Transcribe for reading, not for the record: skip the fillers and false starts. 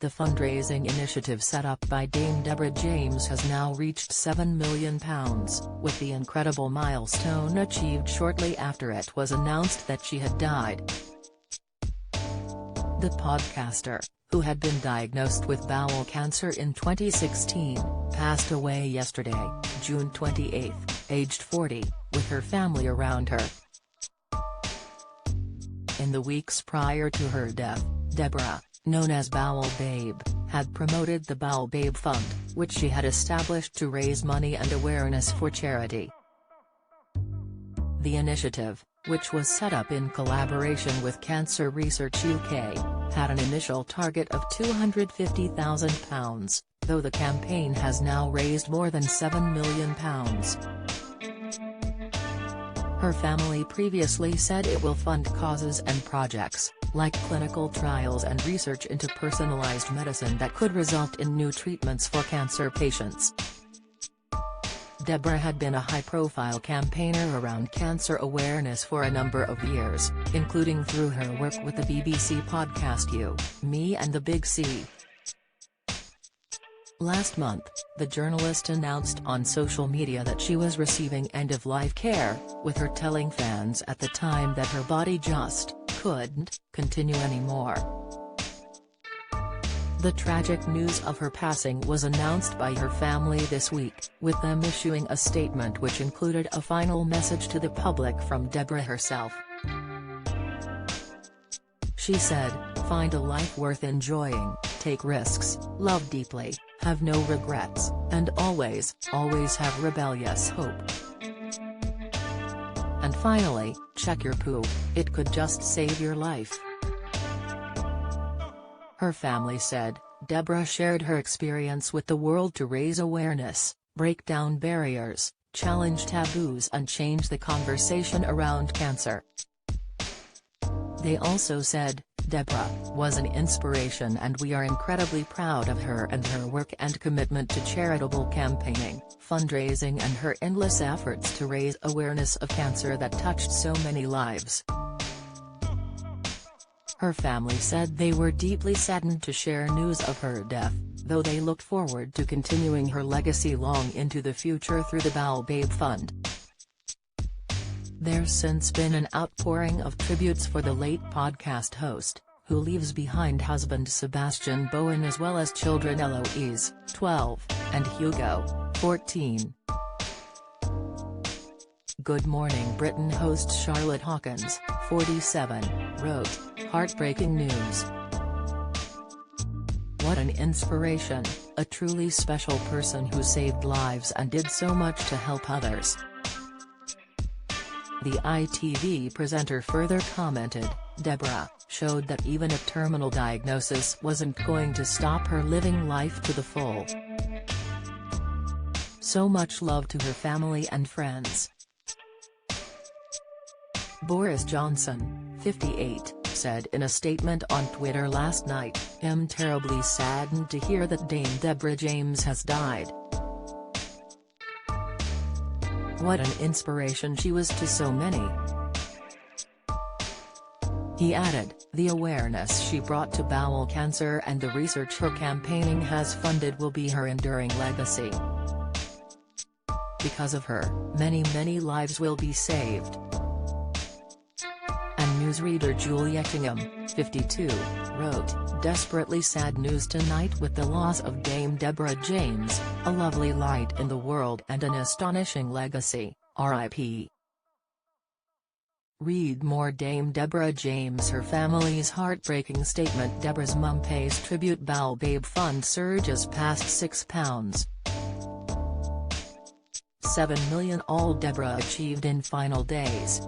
The fundraising initiative set up by Dame Deborah James has now reached £7 million, with the incredible milestone achieved shortly after it was announced that she had died. The podcaster, who had been diagnosed with bowel cancer in 2016, passed away yesterday, June 28, aged 40, with her family around her. In the weeks prior to her death, Deborah, known as Bowelbabe, had promoted the Bowelbabe Fund, which she had established to raise money and awareness for charity. The initiative, which was set up in collaboration with Cancer Research UK, had an initial target of £250,000, though the campaign has now raised more than £7 million. Her family previously said it will fund causes and projects, like clinical trials and research into personalized medicine that could result in new treatments for cancer patients. Deborah had been a high-profile campaigner around cancer awareness for a number of years, including through her work with the BBC podcast You, Me and the Big C. Last month, the journalist announced on social media that she was receiving end-of-life care, with her telling fans at the time that her body just couldn't continue anymore. The tragic news of her passing was announced by her family this week, with them issuing a statement which included a final message to the public from Deborah herself. She said, "Find a life worth enjoying, take risks, love deeply, have no regrets, and always, always have rebellious hope. And finally, check your poo, it could just save your life." Her family said, Deborah shared her experience with the world to raise awareness, break down barriers, challenge taboos and change the conversation around cancer. They also said, "Deborah was an inspiration and we are incredibly proud of her and her work and commitment to charitable campaigning, fundraising and her endless efforts to raise awareness of cancer that touched so many lives." Her family said they were deeply saddened to share news of her death, though they looked forward to continuing her legacy long into the future through the Bowelbabe Fund. There's since been an outpouring of tributes for the late podcast host, who leaves behind husband Sebastian Bowen as well as children Eloise, 12, and Hugo, 14. Good Morning Britain host Charlotte Hawkins, 47, wrote, "Heartbreaking news. What an inspiration, a truly special person who saved lives and did so much to help others." The ITV presenter further commented, "Deborah showed that even a terminal diagnosis wasn't going to stop her living life to the full. So much love to her family and friends." Boris Johnson, 58, said in a statement on Twitter last night, "I'm terribly saddened to hear that Dame Deborah James has died. What an inspiration she was to so many." He added, "The awareness she brought to bowel cancer and the research her campaigning has funded will be her enduring legacy. Because of her, many lives will be saved." And newsreader Julie Etchingham, 52, wrote, "Desperately sad news tonight with the loss of Dame Deborah James, a lovely light in the world and an astonishing legacy, RIP." Read more. Dame Deborah James. Her family's heartbreaking statement. Deborah's mum pays tribute. Bowelbabe Fund surges past £6.7 million. All Deborah achieved in final days.